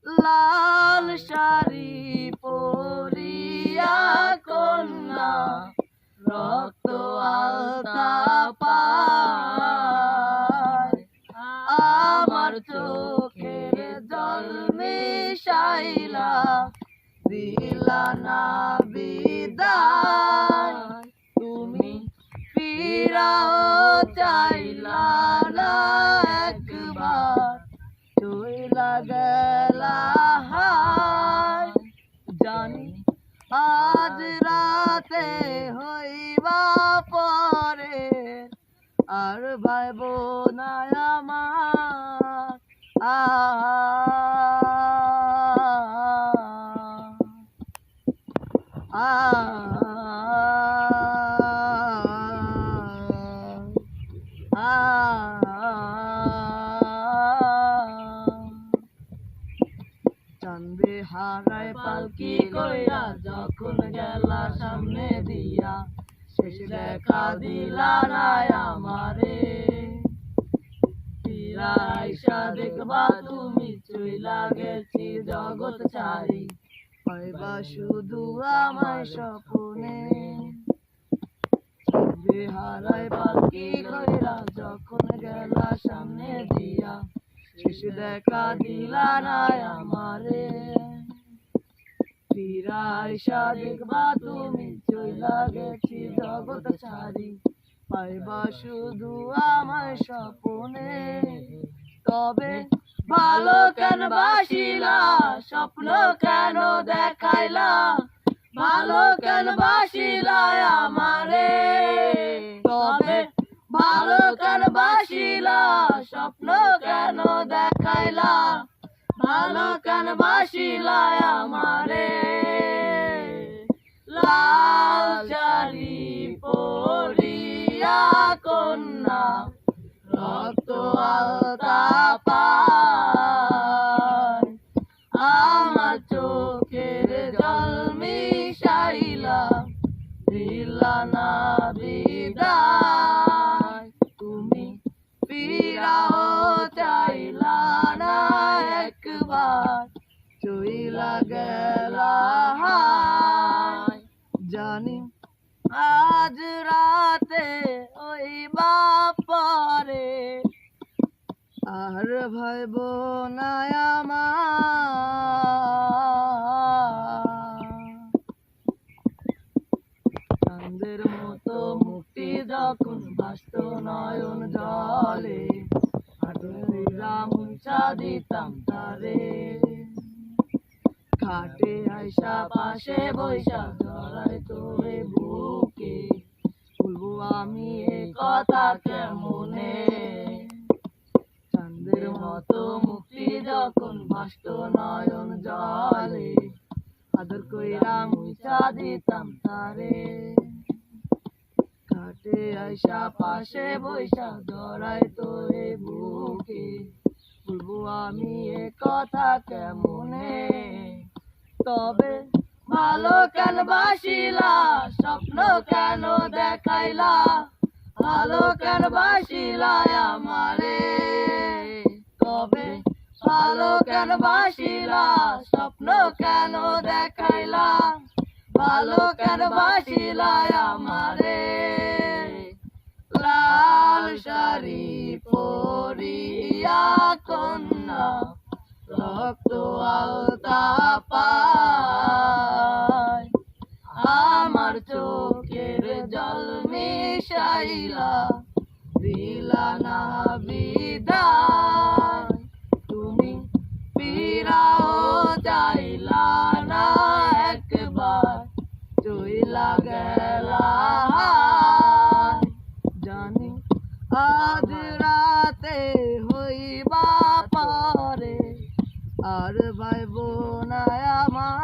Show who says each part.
Speaker 1: লাল শাড়ি পরিয়া কন্যা রক্ত আলতা পায় আমার চোখের জল মিশাইলা দিলা না বিদায় তুমি ফিরাও চাইলা না একবার চইলা গেলা হায় জানি আজ রাতে হইবা পরে আর ভাইব না আমার চান্দে হারায় পালকি কইরা যখন গেলা সামনে দিয়া শেষ দেখা দিলা না আমারে ফিরাইসা দেখবা তুমি চইলা গেছি জগৎ ছাড়ি হইবা শুধু আমায় স্বপ্নে চান্দে হারায় পালকি কইরা যখন গেলা সামনে দিয়া শেষ দেখা দিলা না আমারে ফিরাইসা দেখবা তুমি চইলা গেছি জগৎ ছাড়ি পাইবা শুধু আমায় স্বপ্নে তবে ভালো কেন বাসিলা স্বপ্ন কেন দেখাইলা ভালো কেন বাসিলা আমারে তবে ভালো কেন বাসিলা স্বপ্ন কেন দেখাইলা ভালো কেন বাসিলা আমারে লাল শাড়ি পরিয়া কন্যা রক্ত আলতা পায় আমার চোখের জল মিশাইলা দিলা না বিদায় তুমি ফিরাও চাইলা না একবার চইলা গেলা হায় জানি আজ রাতে হইবা পরে আর ভাইব না আমার চাঁদের মতো মুক্তি যখন ভাসত নয়ন জলে হাটুরা মুছা দিতাম তারে ঘাটে আইসা পাশে বৈশা জড়াই তোরে বুকে বলবো আমি এ কথা কেমনে চাঁদের মতো মুক্তি যখন ভাসত নয়ন জলে আদর কইরা মুছা দিতাম তারে ঘাটে আইসা পাশে বৈশা জড়াই তোরে বুকে বলবো আমি এ কথা কেমনে তবে ভালো কেন বাসিলা স্বপ্ন কেন দেখাইলা ভালো কেন বাসিলা আমারে তবে ভালো কেন বাসিলা স্বপ্ন কেন দেখাইলা ভালো কেন বাসিলা আমারে লাল শাড়ি পরিয়া কন্যা রক্ত আলতা পায় আমার চোখের জল মিশাইলা দিলা না বিদায় তুমি ফিরাও চাইলা না একবার চইলা গেলা জানি আজ রাতে হইবা পরে আর ভাইব না আমার